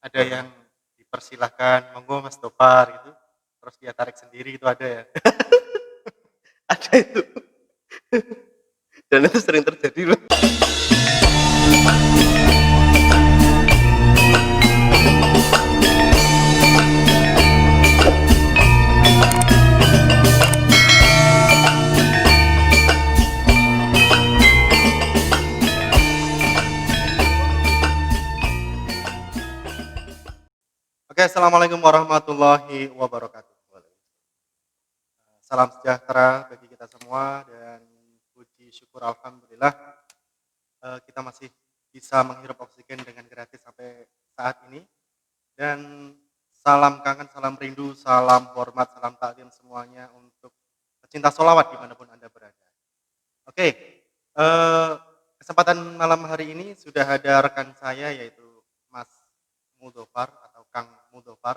Ada yang dipersilahkan, "Monggo Mas Topar," gitu, terus dia tarik sendiri itu ada ya? Ada itu, dan itu sering terjadi loh. Oke, assalamualaikum warahmatullahi wabarakatuh. Salam sejahtera bagi kita semua dan puji syukur alhamdulillah kita masih bisa menghirup oksigen dengan gratis sampai saat ini. Dan salam kangen, salam rindu, salam hormat, salam takdim semuanya untuk pecinta sholawat dimanapun Anda berada. Oke, kesempatan malam hari ini sudah ada rekan saya yaitu Mas Mudofar atau Kang Mudofar.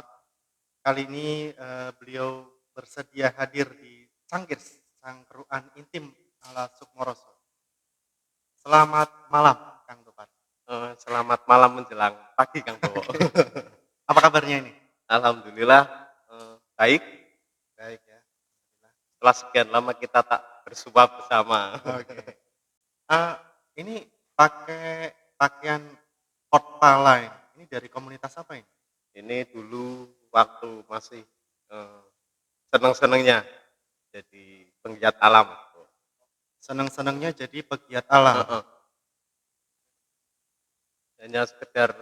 Kali ini beliau bersedia hadir di Cangkirs, Cangkruan Intim ala Sukmoroso. Selamat malam, Kang Mudofar. Selamat malam menjelang pagi Kang Bowo. Apa kabarnya ini? Alhamdulillah, baik. Baik ya. Setelah sekian lama kita tak bersua bersama. Oke. Ini pakai pakaian Outpala ini dari komunitas apa ini? Ini dulu waktu masih seneng-senengnya jadi penggiat alam. Seneng-senengnya jadi pegiat alam. Heeh. Hanya sekedar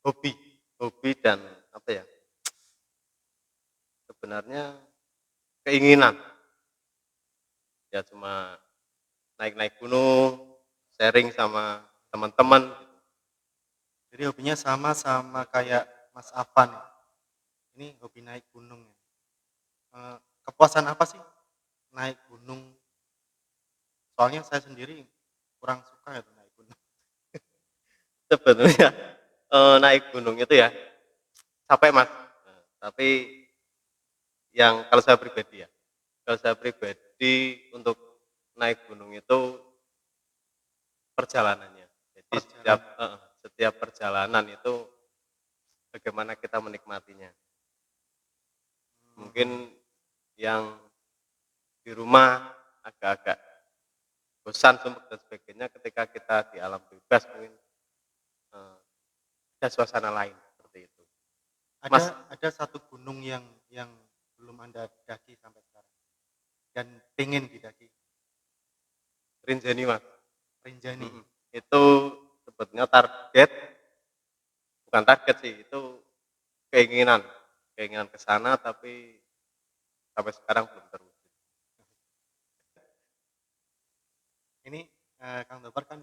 hobi, hobi dan apa ya? Sebenarnya keinginan. Ya cuma naik-naik gunung, sharing sama teman-teman. Jadi hobinya sama kayak Mas Afan ya. Ini hobi naik gunung ya. Kepuasan apa sih naik gunung? Soalnya saya sendiri kurang suka ya naik gunung. Sebenarnya naik gunung itu ya capek Mas. Nah, tapi yang kalau saya pribadi untuk naik gunung itu perjalanannya. Jadi Perjalanan. setiap perjalanan itu bagaimana kita menikmatinya. Mungkin yang di rumah agak-agak bosan, sumpek dan sebagainya ketika kita di alam bebas mungkin ada suasana lain seperti itu. Mas, Ada satu gunung yang belum Anda daki sampai sekarang dan pengen didaki. Rinjani Mas. Rinjani. Itu sebetulnya bukan target sih, itu keinginan, keinginan ke sana tapi sampai sekarang belum terwujud. Ini Kang Dobar kan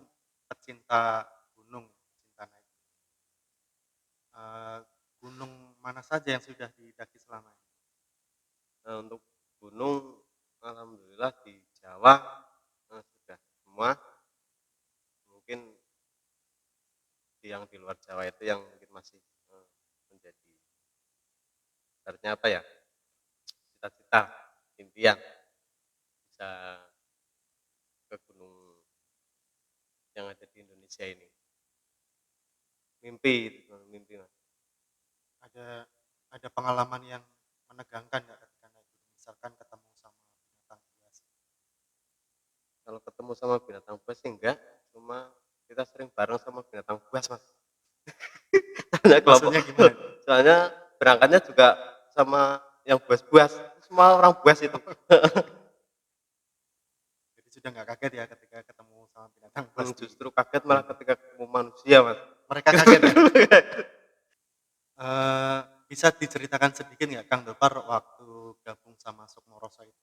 pecinta gunung, pecinta naik. Gunung mana saja yang sudah didaki selama ini? Nah, untuk gunung alhamdulillah di Jawa sudah semua. Mungkin yang di luar Jawa itu yang mungkin masih menjadi sebenarnya apa ya? Cita-cita, impian bisa ke gunung yang ada di Indonesia ini. Mimpi Mas. Ada pengalaman yang menegangkan nggak ketika naik gunung? Misalkan ketemu sama binatang buas. Kalau ketemu sama binatang buas sih enggak, cuma kita sering bareng sama binatang buas Mas. Soalnya kelompok, Maksudnya gimana? soalnya berangkatnya juga sama yang buas-buas, semua orang buas itu. Jadi sudah nggak kaget ya ketika ketemu sama binatang buas Justru kaget malah ketika ketemu manusia Mas. mereka kaget ya? Bisa diceritakan sedikit nggak Kang Dopar waktu gabung sama Sukmoroso itu?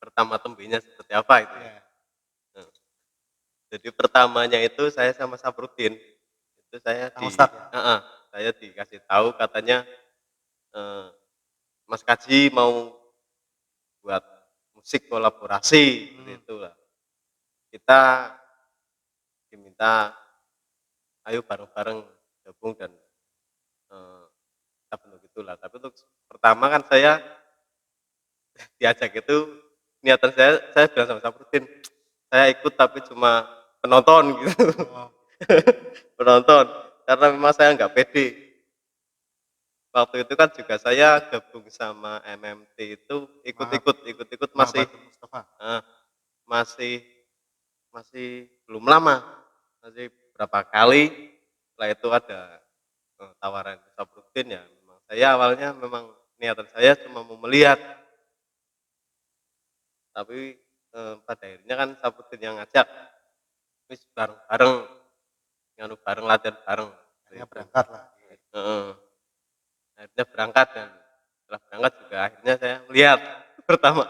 Pertama tembinya seperti apa itu ya? Ya, Nah, jadi pertamanya itu saya sama Saprudin, itu Kang Ustadz ya? saya dikasih tahu katanya eh, Mas Kaji mau buat musik kolaborasi seperti Hmm. itulah. Kita diminta ayo bareng-bareng gabung dan kita bentuk itulah. Tapi untuk pertama kan saya diajak itu niatan saya bilang sama Saprudin, saya ikut tapi cuma penonton gitu. Oh, Penonton. karena memang saya nggak pede. Waktu itu kan juga saya gabung sama MMT itu Maaf, ikut-ikut masih Mahabatul Mustafa. heeh, masih masih belum lama, masih berapa kali, setelah itu ada, tawaran Saprudin ya memang saya awalnya memang niatan saya cuma mau melihat, tapi, pada akhirnya kan Saprudin yang ngajak, "Wis bareng-bareng, nganu bareng, latihan bareng," seperti Akhirnya itu. berangkat lah. Heeh, akhirnya berangkat dan setelah berangkat juga akhirnya saya melihat pertama.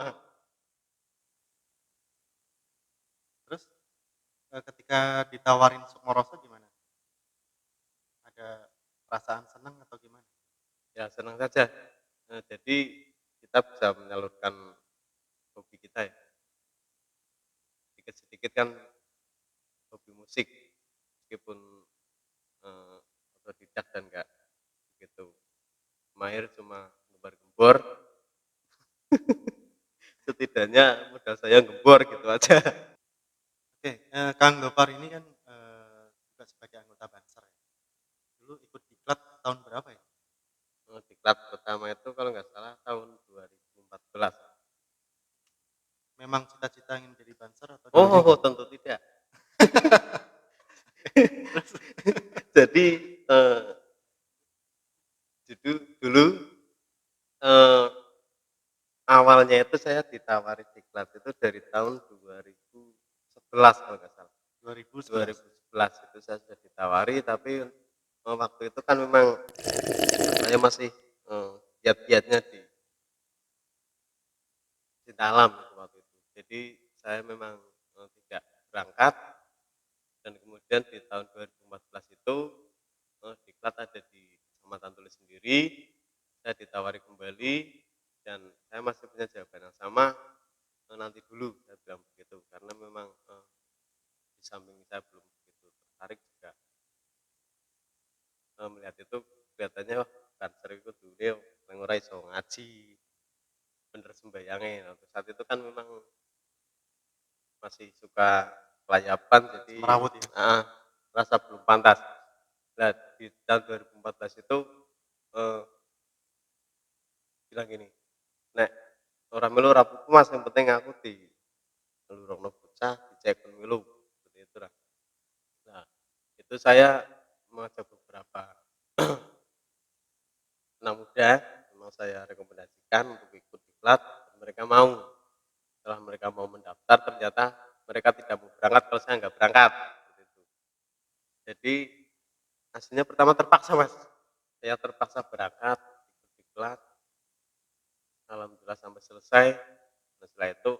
Terus ketika ditawarin Sukmoroso gimana? Ada perasaan senang atau gimana? Ya senang saja, jadi kita bisa menyalurkan hobi kita ya, sedikit-sedikit kan hobi musik, meskipun, eee, otodidak dan enggak begitu mahir, cuma gembar-gembor, setidaknya modal saya gembor gitu aja. Oke, Kang Gopar ini kan, juga sebagai anggota Banser ya. Dulu ikut diklat tahun berapa ya? Diklat pertama itu kalau nggak salah tahun 2014. Memang cita-cita ingin jadi Banser atau Oh gimana? tentu tidak. Terus Jadi, dulu, eee, awalnya itu saya ditawari diklat itu dari tahun 2011 kalau nggak salah. 2011. 2011 itu saya sudah ditawari tapi, waktu itu kan memang saya masih, giat-giatnya di cinta alam gitu waktu itu. Jadi saya memang, tidak berangkat dan kemudian di tahun 2014 itu, diklat ada di Kecamatan Tulis sendiri, saya ditawari kembali dan saya masih punya jawaban yang sama, nanti dulu saya bilang begitu karena memang, di samping saya belum begitu tertarik juga, melihat itu kelihatannya wah Banser iku dune nang ora iso ngaji, bener sembayange. Nah, saat itu kan memang masih suka kelayapan jadi Semerawut ya? heeh, merasa belum pantas. Nah, di tahun 2014 itu, eee, bilang gini, "Nek ora melu ora apa-apa Mas, yang penting aku dilurungno bocah, diceken melu." Seperti itu lah. Nah, itu saya mengajak beberapa anak muda, memang saya rekomendasikan untuk ikut diklat, mereka mau. Setelah mereka mau mendaftar, ternyata mereka tidak mau berangkat kalau saya nggak berangkat, seperti itu. Jadi, aslinya pertama terpaksa Mas, saya terpaksa berangkat, ikut diklat, alhamdulillah sampai selesai. Nah, setelah itu,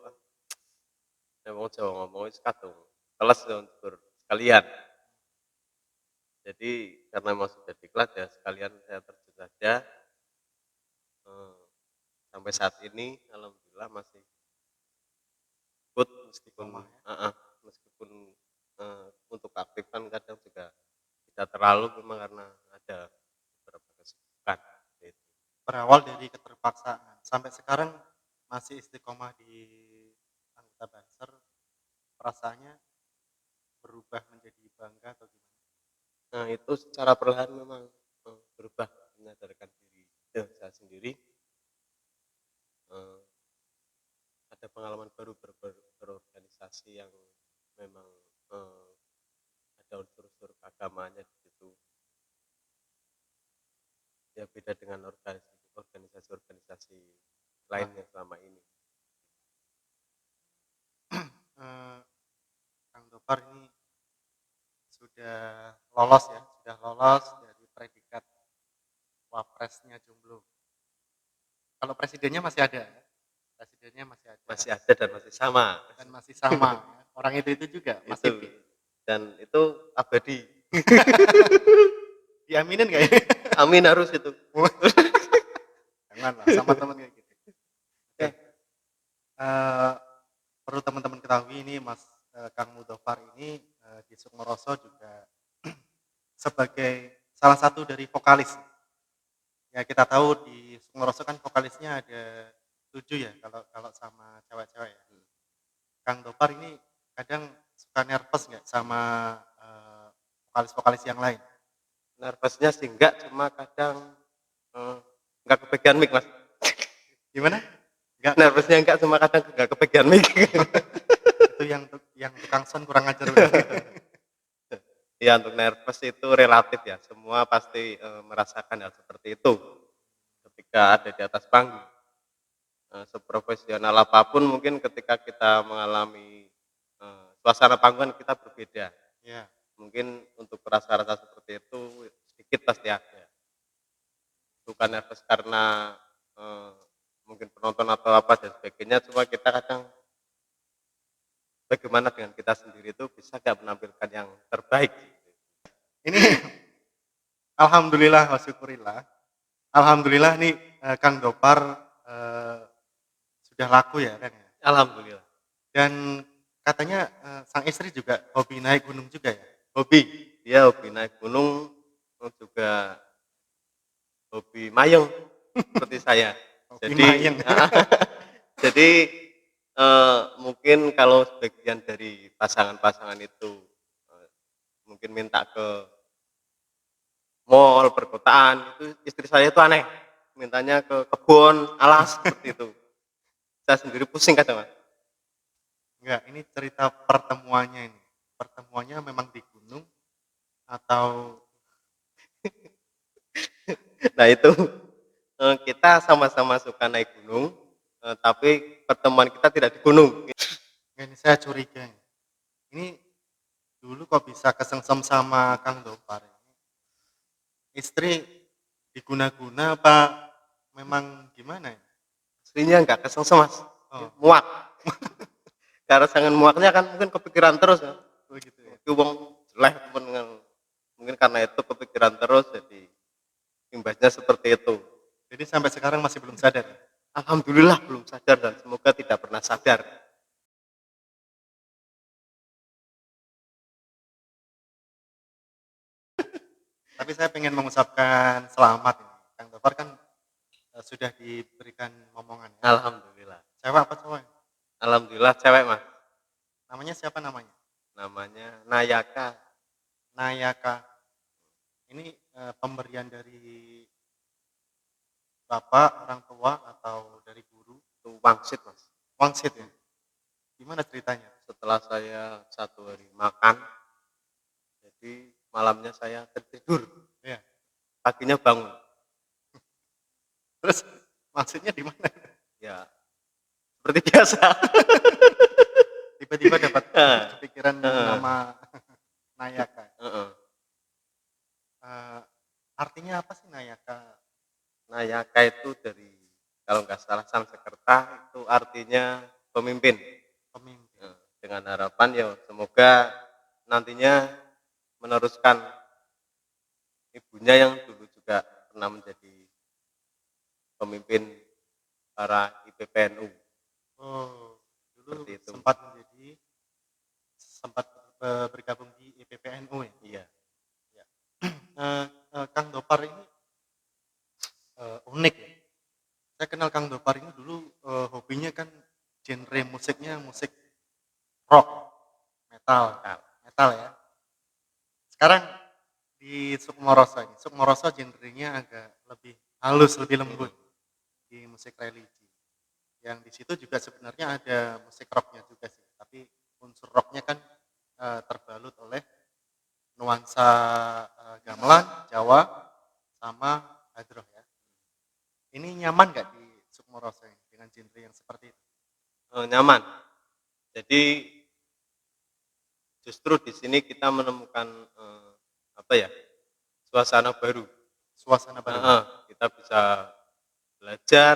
nek wong Jawa ngomong wis kadung teles ya njur sekalian. Jadi karena memang sudah diklat ya sekalian saya terjun saja, eee, sampai saat ini alhamdulillah masih ikut meskipun Istiqomah ya? heeh, meskipun, untuk aktif kan kadang juga tidak terlalu memang karena ada beberapa kesibukan, gitu. Berawal dari keterpaksaan, sampai sekarang masih istiqomah di anggota Banser, perasaannya berubah menjadi bangga atau gimana? Nah itu secara perlahan memang, berubah menyadarkan diri saya sendiri, eee, ada pengalaman baru berorganisasi yang memang, eee, ada unsur-unsur agamanya di situ. Ya beda dengan organisasi-organisasi lain Wah, yang selama ini. eee, Kang Gopar ini sudah lolos ya, sudah lolos dari predikat wapresnya jomblo. Kalau presidennya masih ada ya? Presidennya masih ada Masih ada dan masih sama, dan masih sama ya, orang itu juga Mas itu. Ipin. Dan itu abadi. Diaminin nggak ya? Amin harus itu. Janganlah sama temen kayak gitu. Oke, eee, perlu teman-teman ketahui ini Mas, Kang Mudofar ini, di Sukmoroso juga sebagai salah satu dari vokalis. Ya kita tahu di Sukmoroso kan vokalisnya ada 7 ya kalau kalau sama cewek-cewek ya. Kang Dopar ini kadang suka nervous nggak sama, vokalis-vokalis yang lain? nervousnya sih enggak, cuma kadang enggak kepegang mic Mas. Gimana? Enggak, Nervousnya enggak, cuma kadang enggak kepegang mic. itu yang tukang sound kurang ajar berarti. Ya untuk nervous itu relatif ya, semua pasti merasakan hal seperti itu ketika ada di atas panggung. Seprofesional apapun mungkin ketika kita mengalami suasana panggungan kita berbeda. Ya, Mungkin untuk rasa-rasa seperti itu sedikit pasti ada. Bukan nervous karena eee, mungkin penonton atau apa dan sebagainya, cuma kita kadang bagaimana dengan kita sendiri itu bisa nggak menampilkan yang terbaik. ini alhamdulillah wa syukurillah. Alhamdulillah nih, Kang Gopar, eee, sudah laku ya, Kang, ya? Alhamdulillah. Dan katanya, sang istri juga hobi naik gunung juga ya? Hobi, dia hobi naik gunung, terus juga hobi mayeng seperti saya. Hobi Jadi mayeng. jadi, mungkin kalau sebagian dari pasangan-pasangan itu, eee, mungkin minta ke mall, perkotaan, itu istri saya itu aneh, mintanya ke kebun, alas, seperti itu. Saya sendiri pusing kadang, Mas. Enggak, ini cerita pertemuannya ini. Pertemuannya memang di gunung atau Nah itu, kita sama-sama suka naik gunung, tapi pertemuan kita tidak di gunung. enggak, ini saya curiga ini. Ini dulu kok bisa kesengsem sama Kang Gopar ini? Istri diguna-guna apa memang gimana ya? Aslinya enggak kesengsem, Mas, Oh, muak. Karena sangat muaknya kan mungkin kepikiran terus ya, begitu ya. "Iki wong jelek temen," mungkin karena itu kepikiran terus jadi imbasnya seperti itu. Jadi sampai sekarang masih belum sadar ya? Alhamdulillah belum sadar dan semoga tidak pernah sadar. Tapi saya pengen mengucapkan selamat ini. Kang Gopar kan, sudah diberikan momongan ya. Alhamdulillah. Cewek apa cowok? Alhamdulillah cewek, Mas. Namanya siapa namanya? Namanya Nayaka, Nayaka. Ini, pemberian dari bapak, orang tua, atau dari guru? itu wangsit, Mas. Wangsit ya? Gimana ceritanya? Setelah saya 1 hari makan, jadi malamnya saya tertidur, Iya. paginya bangun. Terus maksudnya di mana? Ya seperti biasa. Tiba-tiba dapat Heeh, kepikiran heeh, nama Nayaka. heeh. Eee, artinya apa sih Nayaka? Nayaka itu dari kalau nggak salah Sanskerta itu artinya pemimpin. Pemimpin. Dengan harapan ya semoga nantinya meneruskan ibunya yang dulu juga pernah menjadi pemimpin para IPPNU, Oh, dulu seperti itu. sempat bergabung di IPPNU ya? Iya, Ya. Kang Dopar ini, unik ya. Saya kenal Kang Dopar ini dulu, hobinya kan genre musiknya musik rock, metal lokal. metal ya. Sekarang di Sukmoroso ini, Sukmoroso genrenya agak lebih halus, lebih lembut di musik religi. Yang di situ juga sebenarnya ada musik rocknya juga sih, tapi unsur rocknya kan, terbalut oleh nuansa, gamelan, Jawa, sama hadroh ya. Ini nyaman nggak di Sukmoroso ini dengan genre yang seperti itu? Nyaman. Jadi justru di sini kita menemukan apa ya, suasana baru. Suasana baru? Heeh, kita bisa belajar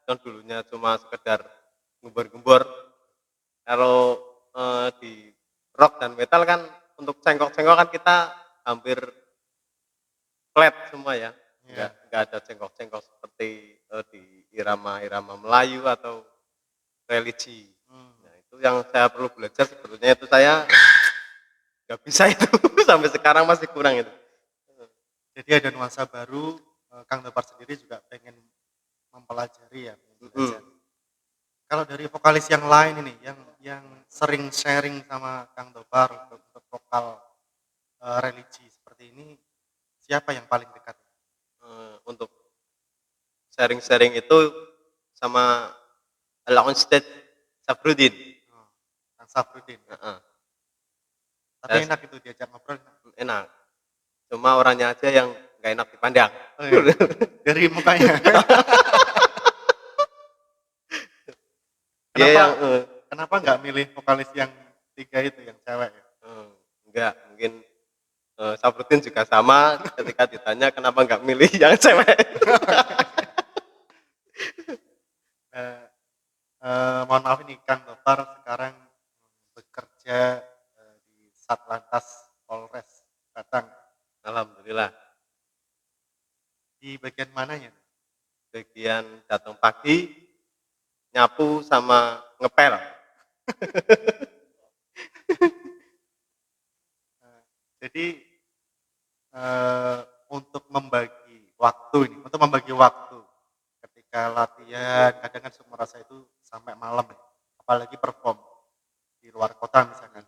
yang dulunya cuma sekedar gembor-gembor. Kalau di rock dan metal kan untuk cengkok-cengkok kan kita hampir flat semua ya, Iya. nggak ada cengkok-cengkok seperti di irama-irama Melayu atau religi. Mmm, Nah itu yang saya perlu belajar sebetulnya itu saya nggak bisa itu sampai sekarang masih kurang itu. jadi ada nuansa baru, Kang Dopar sendiri juga pengen mempelajari ya, pengen Mhm. belajar. Kalau dari vokalis yang lain ini, yang sering sharing sama Kang Dopar untuk vokal, religi seperti ini, Siapa yang paling dekat? Untuk sharing-sharing itu sama Al Ustad Sabrudin. Oh, Kang Safruddin ya? Heeh, Tapi saya enak itu diajak ngobrol enak? enak, cuma orangnya aja yang nggak enak dipandang. Oh iya, dari mukanya. Dia Kenapa yang kenapa nggak milih vokalis yang 3 itu, yang cewek ya? enggak, mungkin, Sabrudin juga sama ketika ditanya kenapa nggak milih yang cewek. Eee mohon maaf ini Kang Gopar sekarang bekerja, di Satlantas Polres Batang. Alhamdulillah, Di bagian mananya? bagian datang pagi, nyapu sama ngepel. Jadi, untuk membagi waktu ketika latihan, kadang kan suka merasa itu sampai malam ya, apalagi perform di luar kota misalkan.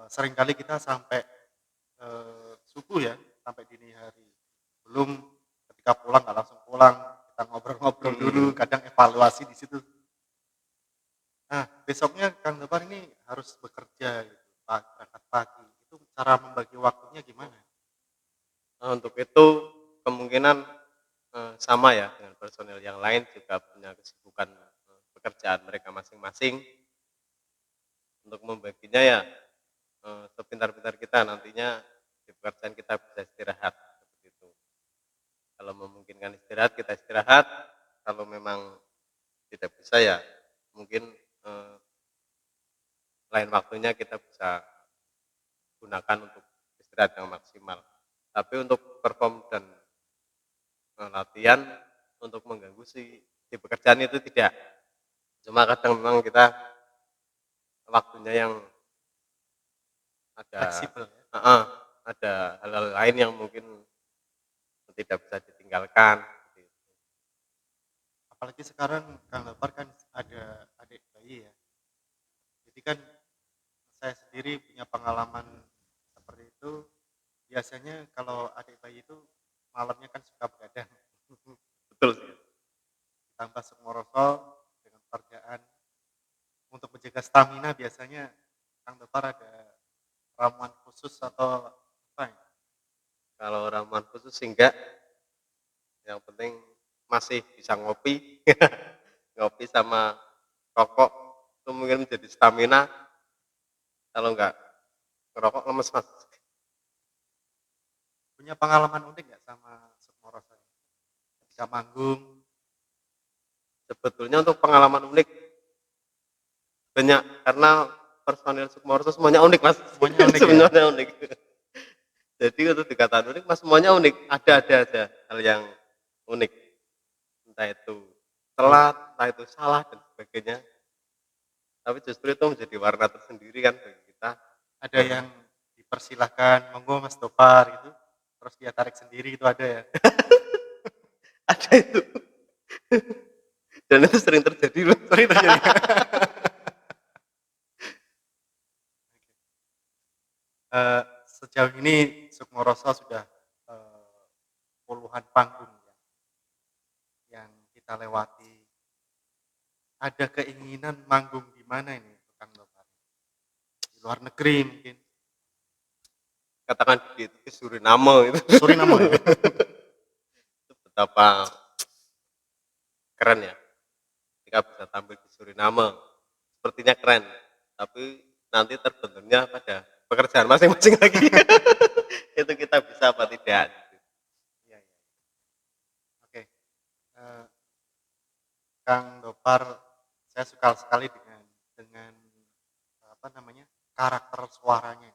Seringkali kita sampai, subuh ya, sampai dini hari. Belum ketika pulang nggak langsung pulang, kita ngobrol-ngobrol dulu, Mhm. kadang evaluasi di situ. Nah, besoknya Kang Gopar ini harus bekerja gitu, berangkat pagi. Itu cara membagi waktunya gimana? Untuk itu kemungkinan, sama ya dengan personil yang lain juga punya kesibukan, pekerjaan mereka masing-masing. Untuk membaginya ya, sepintar-pintar kita nantinya di pekerjaan kita bisa istirahat, seperti itu. Kalau memungkinkan istirahat, kita istirahat, kalau memang tidak bisa ya mungkin, eee, lain waktunya kita bisa gunakan untuk istirahat yang maksimal. Tapi untuk perform dan, latihan untuk mengganggu di pekerjaan itu tidak. Cuma kadang memang kita waktunya yang ada Fleksibel ya? heeh, ada hal-hal lain yang mungkin tidak bisa ditinggalkan, seperti itu. Apalagi sekarang Kang Gopar kan ada adik bayi ya. Jadi kan saya sendiri punya pengalaman seperti itu. Biasanya kalau adik bayi itu malamnya kan suka begadang. Betul sih. Ditambah Sukmoroso dengan pekerjaan. Untuk menjaga stamina biasanya Kang Gopar ada ramuan khusus atau apa ya? Kalau ramuan khusus sih enggak, yang penting masih bisa ngopi, ngopi sama rokok itu mungkin menjadi stamina, kalau enggak ngerokok lemes, Mas. Punya pengalaman unik nggak sama Sukmoroso? Ketika manggung, Sebetulnya untuk pengalaman unik banyak, karena personil Sukmorso semuanya unik, Mas. semuanya unik ya? Semuanya unik. Jadi untuk dikatakan unik, Mas, semuanya unik, ada aja hal yang unik. Entah itu Kalau telat, entah itu salah dan sebagainya. Tapi justru itu menjadi warna tersendiri kan bagi kita. ada yang dipersilahkan, monggo Mas Gopar gitu, terus dia tarik sendiri itu ada ya? Ada itu. Dan itu sering terjadi loh. Sorry terjadi. Sejauh ini Sukmoroso sudah, eee, puluhan panggung ya yang kita lewati. Ada keinginan manggung di mana ini Kang Gopar? Di luar negeri mungkin? Katakan begitu ke Suriname itu. Suriname ya? Itu betapa keren ya ketika bisa tampil di Suriname. Sepertinya keren, tapi nanti terbenturnya pada pekerjaan masing-masing lagi. Itu kita bisa apa tidak. Iya iya. Oke, eee, Kang Gopar, saya suka sekali dengan, apa namanya, karakter suaranya.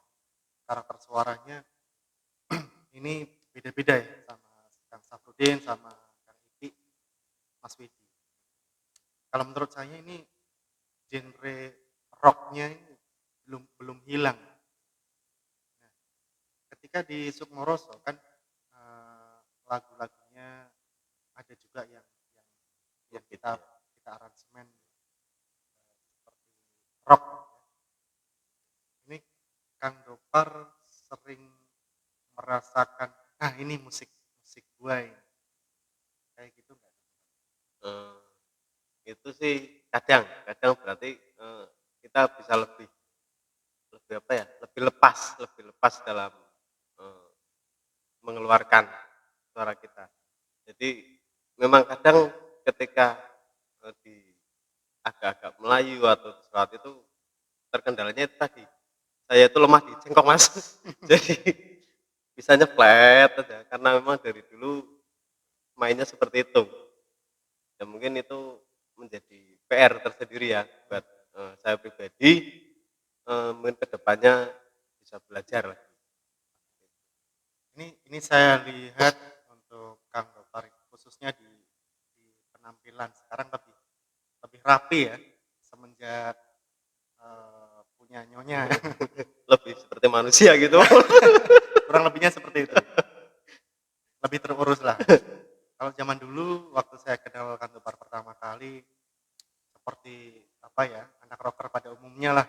Karakter suaranya ini beda-beda ya sama Kang Safruddin, sama Kang Iki, Mas Widi. Kalau menurut saya ini genre rock-nya ini belum belum hilang. Nah, ketika di Sukmoroso kan, lagu-lagunya ada juga yang yang Begitu kita ya. kita aransemen, seperti rock ya. Ini Kang Gopar sering merasakan, nah nah ini musik musik gua ini, kayak gitu nggak? Eee, itu sih kadang kadang berarti, kita bisa lebih lebih apa ya, lebih lepas dalam, eee, mengeluarkan suara kita. Jadi memang kadang ketika, di agak-agak Melayu atau sesuatu itu terkendalanya itu tadi, saya itu lemah di cengkok, Mas. Jadi bisanya flat aja karena memang dari dulu mainnya seperti itu. Dan mungkin itu menjadi PR tersendiri ya buat, saya pribadi, mungkin ke depannya bisa belajar lagi. Ini saya lihat untuk Kang Gopar khususnya di penampilan sekarang lebih lebih rapi ya semenjak punya nyonya. Lebih seperti manusia gitu. Kurang lebihnya seperti itu. Lebih terurus lah. Kalau zaman dulu waktu saya kenal Kang Gopar pertama kali seperti apa ya, anak rocker pada umumnya lah.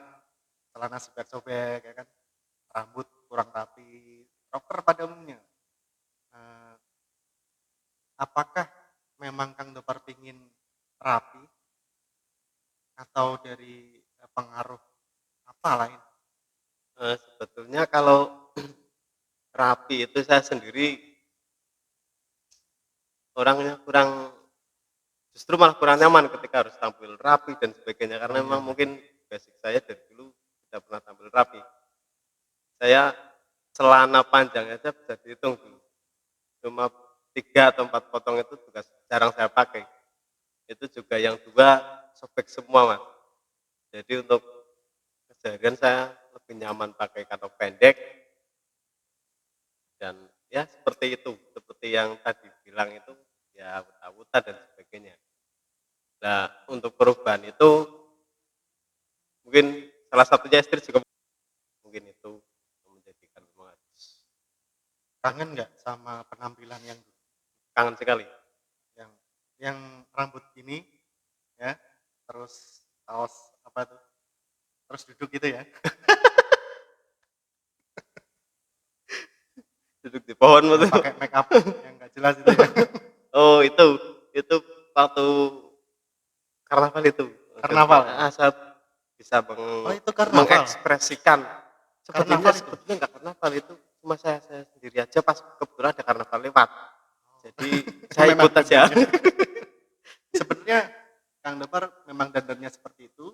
Celana sobek-sobek ya kan, rambut kurang rapi, rocker pada umumnya. Eh, apakah memang Kang Gopar pingin rapi atau dari pengaruh apa lain? Sebetulnya kalau rapi itu saya sendiri orangnya kurang justru malah kurang nyaman ketika harus tampil rapi dan sebagainya karena Kurang memang nyaman. mungkin basic saya dari dulu tidak pernah tampil rapi. Saya celana panjang aja bisa dihitung dulu, cuma 3 atau 4 potong itu juga jarang saya pakai. Itu juga yang 2 sobek semua, Mas. Jadi untuk keseharian saya lebih nyaman pakai kantong pendek dan ya seperti itu, seperti yang tadi bilang itu, ya awut-awutan dan sebagainya. Nah, untuk perubahan itu mungkin salah satunya istri juga mungkin itu yang menjadikan semangat. Kangen nggak sama penampilan yang dulu? Kangen sekali. Yang yang rambut gini ya, terus kaos apa tuh? Terus duduk gitu ya. Duduk di pohon betul. Pakai make up yang nggak jelas itu ya. Oh, itu waktu karnaval itu. Karnaval ya. Saya bisa Oh itu karnaval. mengekspresikan sebetulnya Karnaval itu. sebetulnya enggak karnaval itu cuma saya sendiri aja pas kebetulan ada karnaval lewat. Jadi Itu saya memang ikut aja. dandannya. Sebenarnya Kang Depar memang dandannya seperti itu.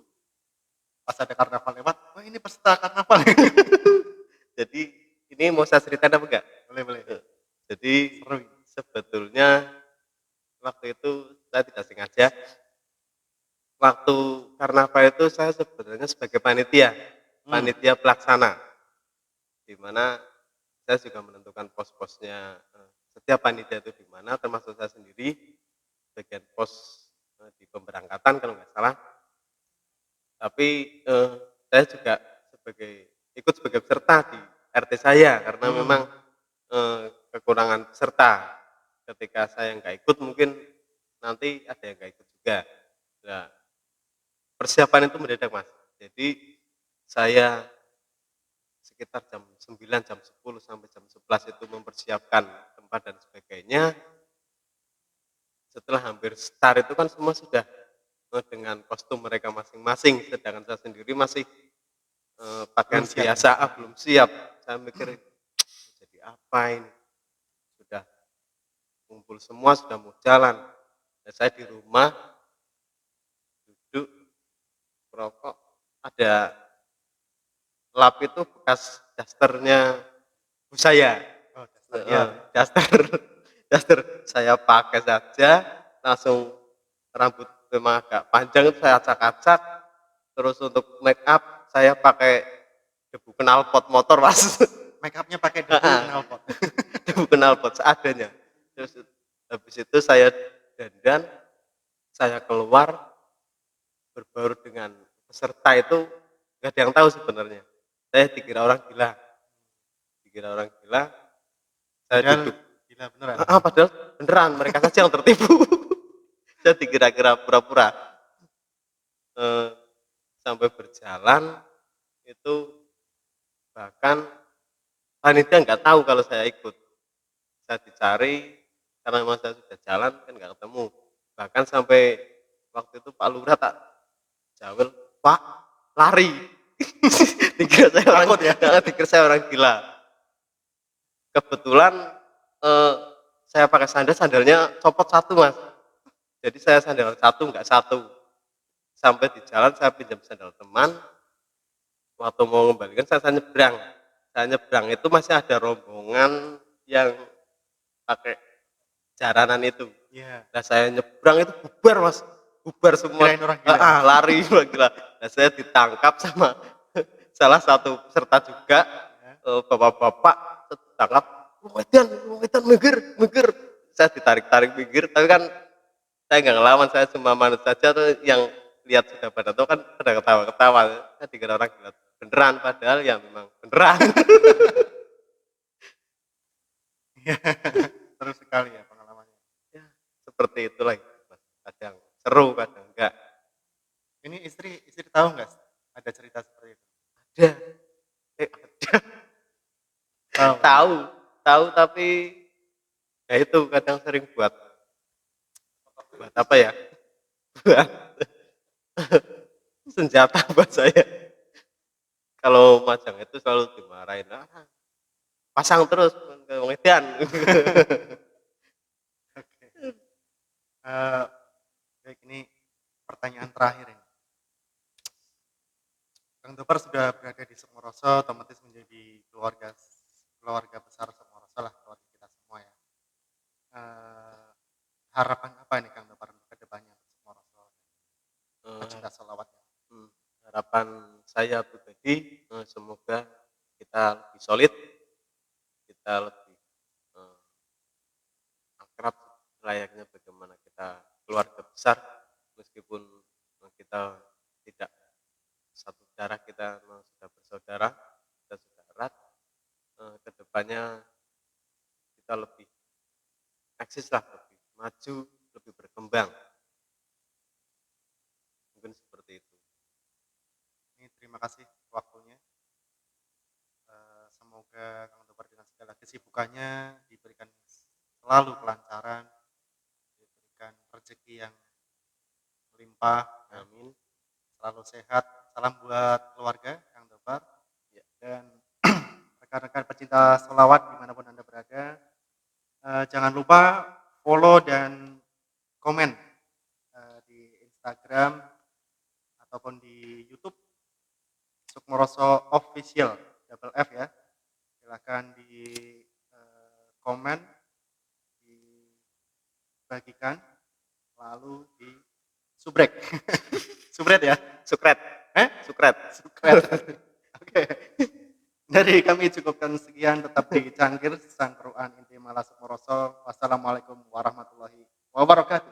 Pas ada karnaval lewat, oh ini peserta karnaval. Jadi ini mau saya ceritakan apa enggak? Boleh boleh. Jadi Seru. sebetulnya waktu itu saya tidak sengaja waktu karnaval itu saya sebenarnya sebagai panitia, Hmm. panitia pelaksana, di mana saya juga menentukan pos-posnya, setiap panitia itu di mana, termasuk saya sendiri, bagian pos, di pemberangkatan kalau nggak salah. Tapi, saya juga ikut sebagai peserta di RT saya, karena memang, Hmm. kekurangan peserta. Ketika saya nggak ikut mungkin nanti ada yang nggak ikut juga. Nah, persiapan itu mendadak, Mas. Jadi saya sekitar jam 9, jam 10 sampai jam 11 itu mempersiapkan tempat dan sebagainya. Setelah hampir start itu kan semua sudah, dengan kostum mereka masing-masing, sedangkan saya sendiri masih, Belum pakaian siap ya. biasa, belum siap. Saya mikir, "Jadi apa ini?" Sudah kumpul semua, sudah mau jalan. Dan saya di rumah duduk, merokok, ada lap itu bekas dasternya ibu saya. Oh dasar Heeh, ya. daster daster saya pakai saja, langsung rambut memang agak panjang itu saya acak-acak, terus untuk make up saya pakai debu knalpot motor, Mas. Make upnya pakai debu Heeh, knalpot. debu knalpot seadanya. Terus habis itu saya dandan, saya keluar berbaur dengan peserta itu nggak ada yang tahu sebenarnya. Saya dikira orang gila, saya Padahal duduk gila beneran. padahal beneran mereka saja yang tertipu. Saya dikira-kira pura-pura, eee, sampai berjalan itu bahkan panitia nggak tahu kalau saya ikut. bisa dicari karena memang saya sudah jalan kan nggak ketemu. Bahkan sampai waktu itu Pak Lurah tak jawel, "Pak, lari." Dikira saya orang Takut ya? dikira saya orang gila. Kebetulan, eee, saya pakai sandal, sandalnya copot satu, Mas. Jadi saya sandal satu, nggak satu. Sampai di jalan saya pinjam sandal teman, waktu mau ngembalikan saya nyebrang. Saya nyebrang itu masih ada rombongan yang pakai jaranan itu. Iya, Nah saya nyebrang itu bubar, Mas, bubar semua, kirain orang gila. lari wah gila. Nah saya ditangkap sama salah satu peserta juga, Ya. bapak-bapak ditangkap, Wong Edan minggir minggir." Saya ditarik-tarik minggir, tapi kan saya nggak ngelawan, saya cuma manut saja tuh, yang lihat sudah pada tahu kan pada ketawa-ketawa, saya dikira orang gila beneran, padahal ya memang beneran. Iya, seru sekali ya pengalamannya. Ya, seperti itulah hidup, Mas, kadang seru, kadang enggak. Ini istri tahu nggak ada cerita seperti itu? Ada, ada. Tahu kan? Tahu, tahu tapi ya itu kadang sering buat buat apa ya, buat senjata buat saya. Kalau Majang itu selalu dimarahin, "Ah, pasang terus ke wong edan." Oke. Eee, baik ini pertanyaan terakhir ini. Kang Topar sudah berada di Sukmoroso, otomatis menjadi keluarga besar Sukmoroso lah, keluarga kita semua ya. Eee, harapan apa nih Kang Topar untuk ke depannya untuk Sukmoroso, Eee, pecinta sholawatnya? mmm, harapan saya pribadi, semoga kita lebih solid, kita lebih, eee, akrab layaknya bagaimana kita keluarga besar, meskipun, kita tidak satu darah, kita memang sudah bersaudara, kita sudah erat, ke depannya kita lebih eksis lah, lebih maju, lebih berkembang, mungkin seperti itu. Ini terima kasih waktunya. Semoga Kang Topar dengan segala kesibukannya diberikan selalu kelancaran, diberikan rezeki yang melimpah, ya, Amin. selalu sehat. Salam buat keluarga Kang Topar Ya, dan rekan-rekan pecinta sholawat dimanapun Anda berada. Jangan lupa follow dan komen di Instagram ataupun di YouTube Sukmoroso Official double F ya. Silakan di komen, dibagikan, lalu di subrek. Subret ya? sukret, Eh? sukret. Sukret. Oke. Dari kami cukupkan sekian, tetap di Cangkir, Sang Quran Inti Malas Sukmoroso. Wassalamualaikum warahmatullahi wabarakatuh.